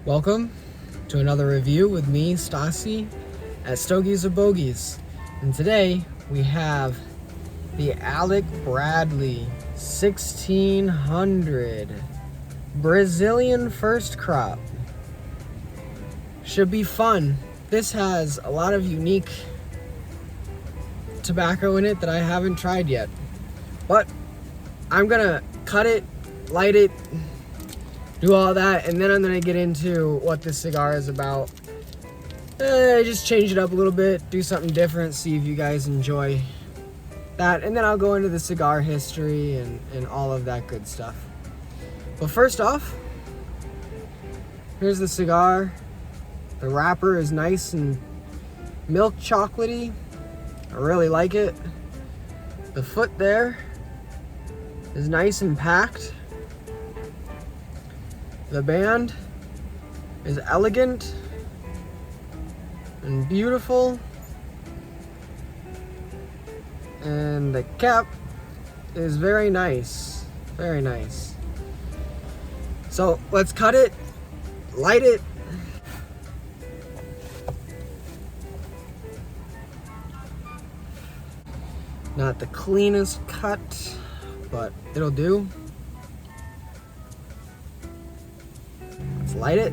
Welcome to another review with me, Stassi, at Stogies or Bogies. And today we have the Alec Bradley 1600 Brazilian first crop. Should be fun. This has a lot of unique tobacco in it that I haven't tried yet. But I'm gonna cut it, light it, do all that, and then I'm gonna get into what this cigar is about. Just change it up a little bit, do something different, see if you guys enjoy that, and then I'll go into the cigar history and all of that good stuff. But first off, here's the cigar. The wrapper is nice and milk chocolatey. I really like it. The foot there is nice and packed. The band is elegant and beautiful. And the cap is very nice. Very nice. So let's cut it, light it. Not the cleanest cut, but it'll do. Let's light it.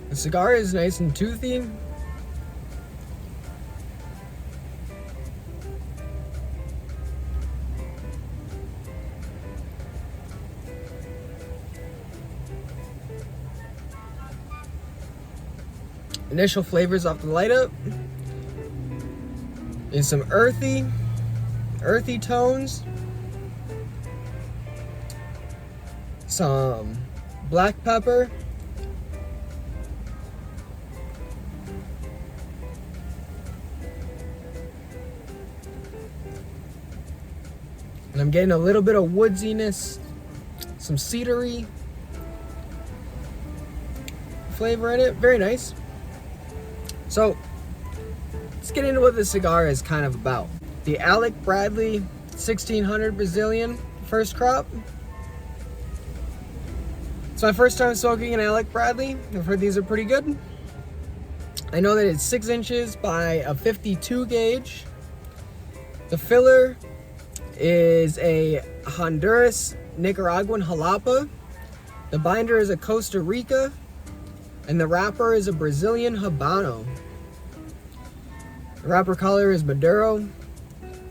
The cigar is nice and toothy. Initial flavors off the light up is some earthy tones, some black pepper, and I'm getting a little bit of woodsiness, some cedary flavor in it. Very nice. So let's get into what the cigar is kind of about. The Alec Bradley 1600 Brazilian first crop. It's my first time smoking an Alec Bradley. I've heard these are pretty good. I know that it's 6 inches by a 52 gauge. The filler is a Honduras Nicaraguan Jalapa. The binder is a Costa Rica, and the wrapper is a Brazilian Habano. The wrapper color is Maduro.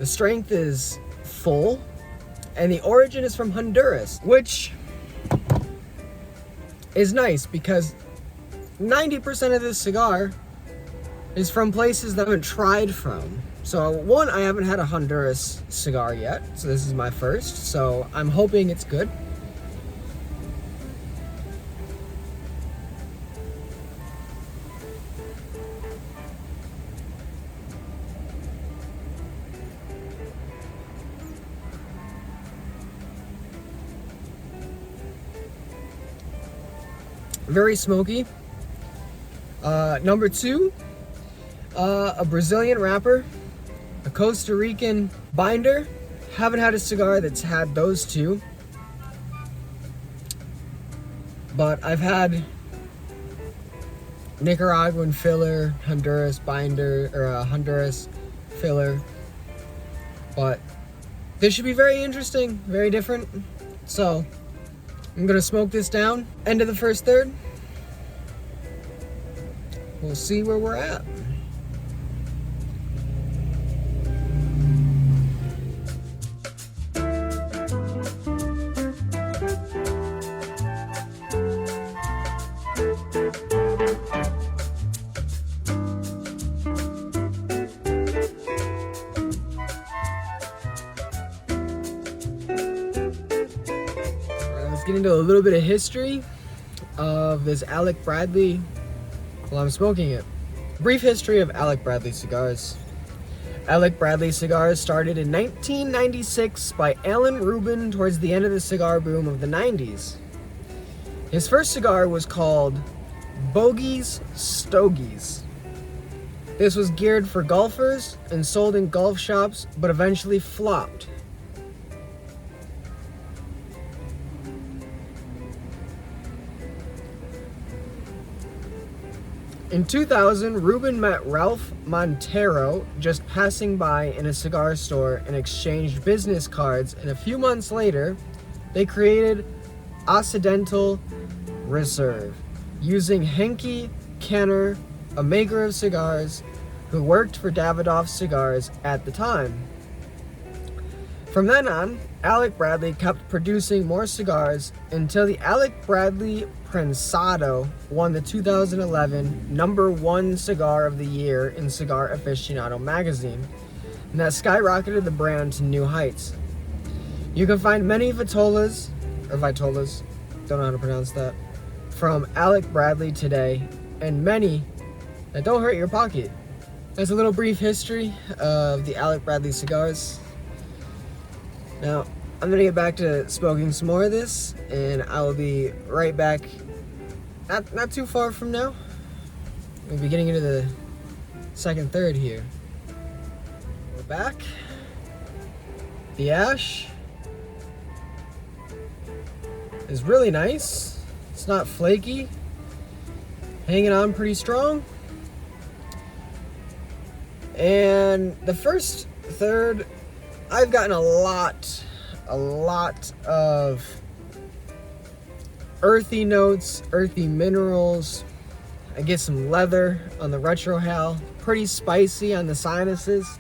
The strength is full, and the origin is from Honduras, which is nice because 90% of this cigar is from places that I haven't tried from. So one, I haven't had a Honduras cigar yet, so this is my first, so I'm hoping it's good. Very smoky. Number two, a Brazilian wrapper, a Costa Rican binder. Haven't had a cigar that's had those two, but I've had Nicaraguan filler, Honduras binder, or a Honduras filler, but this should be very interesting, very different. So I'm gonna smoke this down. End of the first third. We'll see where we're at. get into a little bit of history of this Alec Bradley while I'm smoking it. Brief history of Alec Bradley cigars. Alec Bradley cigars started in 1996 by Alan Rubin towards the end of the cigar boom of the 90s. His first cigar was called Bogies Stogies. This was geared for golfers and sold in golf shops, but eventually flopped. In 2000, Rubin met Ralph Montero just passing by in a cigar store and exchanged business cards, and a few months later, they created Occidental Reserve, using Henke Kenner, a maker of cigars who worked for Davidoff Cigars at the time. From then on, Alec Bradley kept producing more cigars until the Alec Bradley Prensado won the 2011 #1 cigar of the year in Cigar Aficionado magazine, and that skyrocketed the brand to new heights. You can find many Vitolas, don't know how to pronounce that, from Alec Bradley today, and many that don't hurt your pocket. That's a little brief history of the Alec Bradley cigars. Now, I'm gonna get back to smoking some more of this, and I will be right back. Not too far from now. We'll be getting into the second third here. We're back. The ash is really nice. It's not flaky. Hanging on pretty strong. And the first third, I've gotten a lot of earthy notes, earthy minerals. I get some leather on the retrohale, pretty spicy on the sinuses,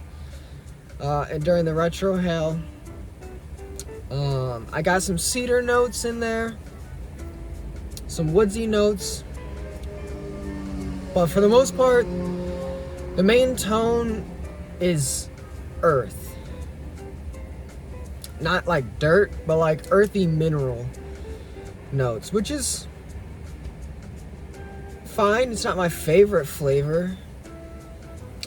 and during the retrohale. I got some cedar notes in there, some woodsy notes, but for the most part, the main tone is earth. Not like dirt, but like earthy mineral notes, which is fine. It's not my favorite flavor.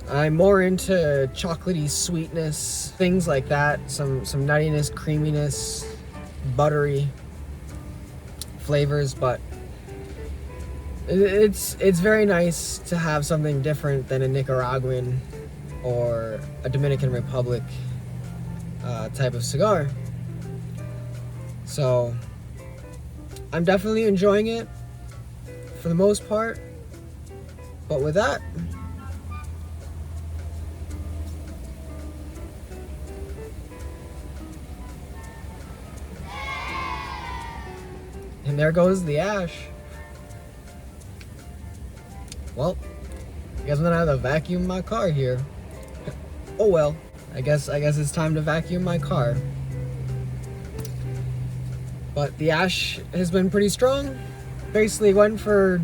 I'm more into chocolatey sweetness, things like that. Some nuttiness, creaminess, buttery flavors, but it's very nice to have something different than a Nicaraguan or a Dominican Republic type of cigar. So I'm definitely enjoying it for the most part. But with that, and there goes the ash. Well, I guess I'm gonna have to vacuum my car here. Oh well, I guess it's time to vacuum my car. But the ash has been pretty strong. Basically went for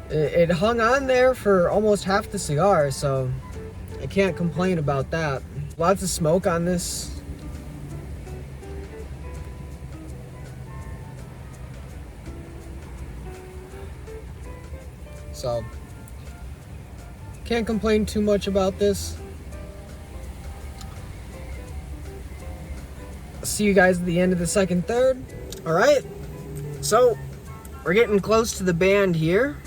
it hung on there for almost half the cigar, so I can't complain about that. Lots of smoke on this. So can't complain too much about this. See you guys at the end of the second third. All right, so we're getting close to the band here,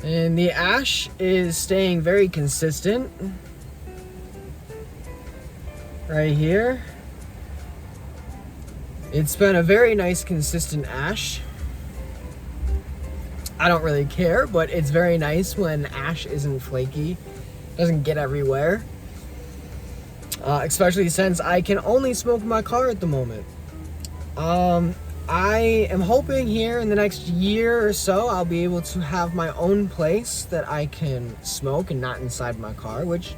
and the ash is staying very consistent right here. It's been a very nice consistent ash. I don't really care, but it's very nice when ash isn't flaky, doesn't get everywhere. Especially since I can only smoke in my car at the moment. I am hoping here in the next year or so I'll be able to have my own place that I can smoke and not inside my car, which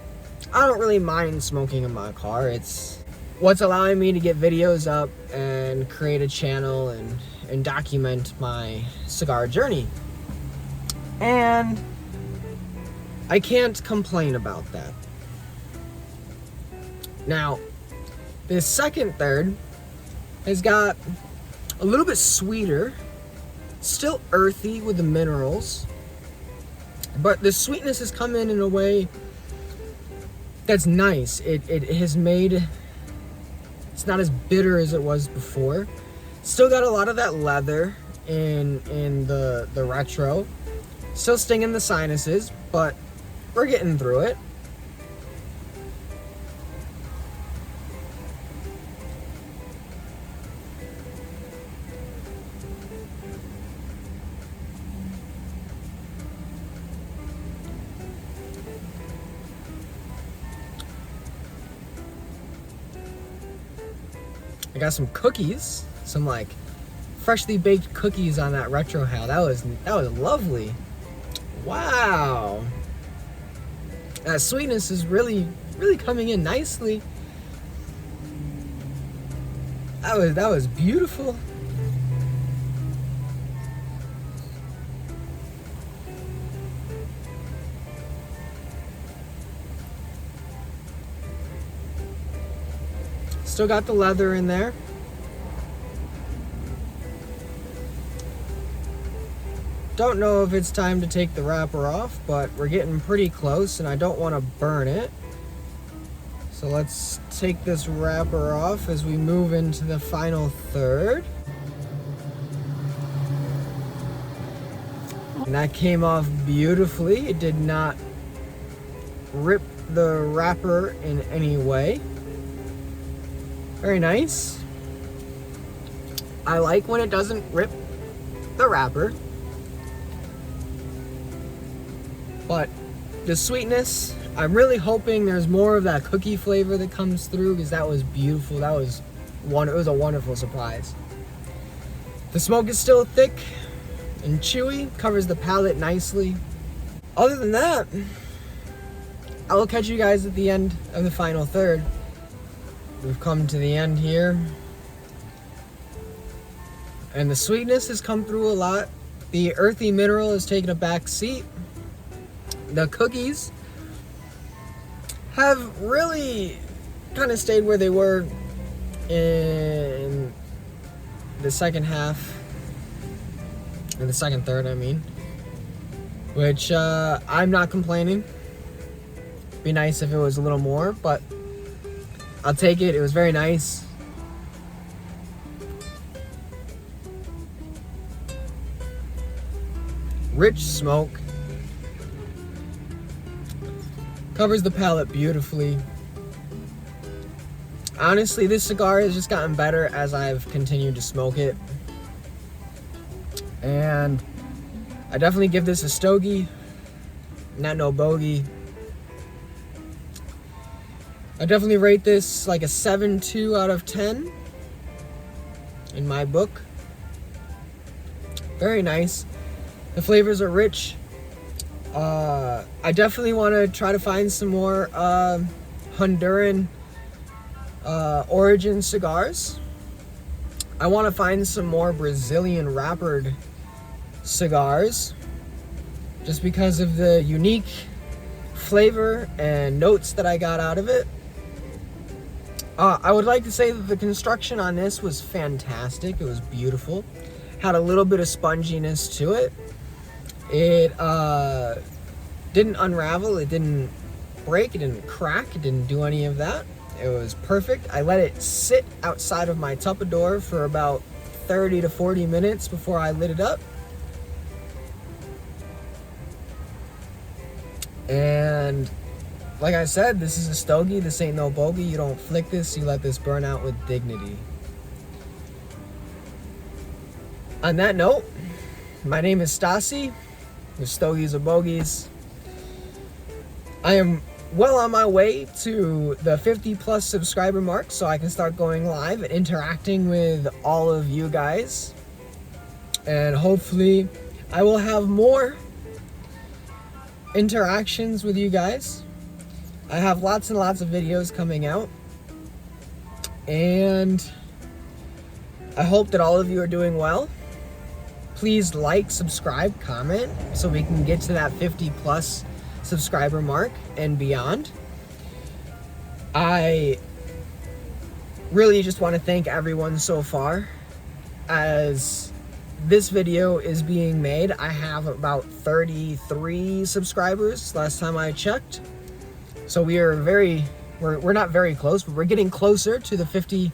I don't really mind smoking in my car. It's what's allowing me to get videos up and create a channel and document my cigar journey. And I can't complain about that. Now, This second third has got a little bit sweeter, still earthy with the minerals, but the sweetness has come in a way that's nice. It has made, it's not as bitter as it was before. Still got a lot of that leather in the retro. Still stinging the sinuses, but we're getting through it. I got some cookies, some like freshly baked cookies on that retro hail. That was lovely. Wow. That sweetness is really coming in nicely. That was beautiful. Still got the leather in there. Don't know if it's time to take the wrapper off, but we're getting pretty close and I don't want to burn it. So let's take this wrapper off as we move into the final third. And that came off beautifully. It did not rip the wrapper in any way. Very nice. I like when it doesn't rip the wrapper. But the sweetness, I'm really hoping there's more of that cookie flavor that comes through, because that was beautiful. It was a wonderful surprise. The smoke is still thick and chewy, covers the palate nicely. Other than that, I will catch you guys at the end of the final third. We've come to the end here. And the sweetness has come through a lot. The earthy mineral has taken a back seat. The cookies have really kind of stayed where they were in the second half, in the second third, I mean, which I'm not complaining. Be nice if it was a little more, but I'll take it. It was very nice. Rich smoke. Covers the palate beautifully. Honestly, this cigar has just gotten better as I've continued to smoke it. And I definitely give this a stogie, not no bogey. I definitely rate this like a 7.2 out of 10 in my book. Very nice. The flavors are rich. I definitely want to try to find some more Honduran origin cigars. I want to find some more Brazilian wrappered cigars, just because of the unique flavor and notes that I got out of it. I would like to say that the construction on this was fantastic. It was beautiful. Had a little bit of sponginess to it. It didn't unravel, it didn't break, it didn't crack, it didn't do any of that. It was perfect. I let it sit outside of my tupperware for about 30 to 40 minutes before I lit it up. And like I said, this is a stogie. This ain't no bogey. You don't flick this, you let this burn out with dignity. On that note, my name is Stasi, with Stogies or Bogies. I am well on my way to the 50 plus subscriber mark, so I can start going live and interacting with all of you guys. And hopefully I will have more interactions with you guys. I have lots and lots of videos coming out, and I hope that all of you are doing well. Please like, subscribe, comment, so we can get to that 50 plus subscriber mark and beyond. I really just want to thank everyone so far. As this video is being made, I have about 33 subscribers last time I checked. So we're not very close, but we're getting closer to the 50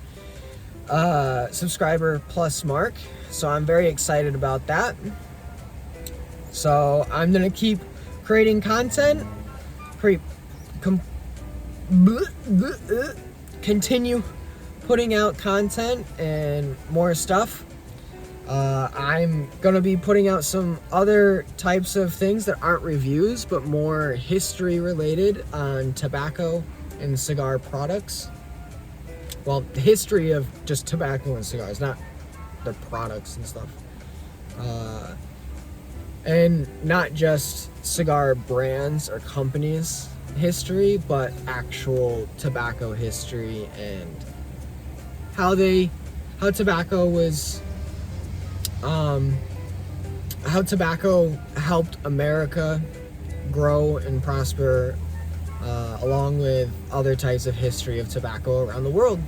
subscriber plus mark. So I'm very excited about that. So I'm gonna keep creating content, continue putting out content and more stuff. I'm gonna be putting out some other types of things that aren't reviews, but more history related on tobacco and cigar products. Well, the history of just tobacco and cigars, not their products and stuff. And not just cigar brands or companies history, but actual tobacco history and how tobacco was, how tobacco helped America grow and prosper, along with other types of history of tobacco around the world.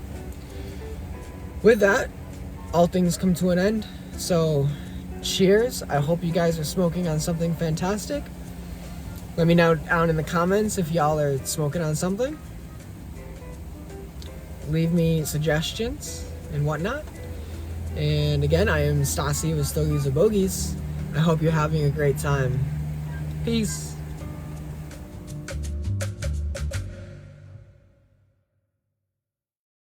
With that, all things come to an end. So cheers. I hope you guys are smoking on something fantastic. Let me know down in the comments if y'all are smoking on something. Leave me suggestions and whatnot. And again, I am Stassi with Stogies or Bogies. I hope you're having a great time. Peace.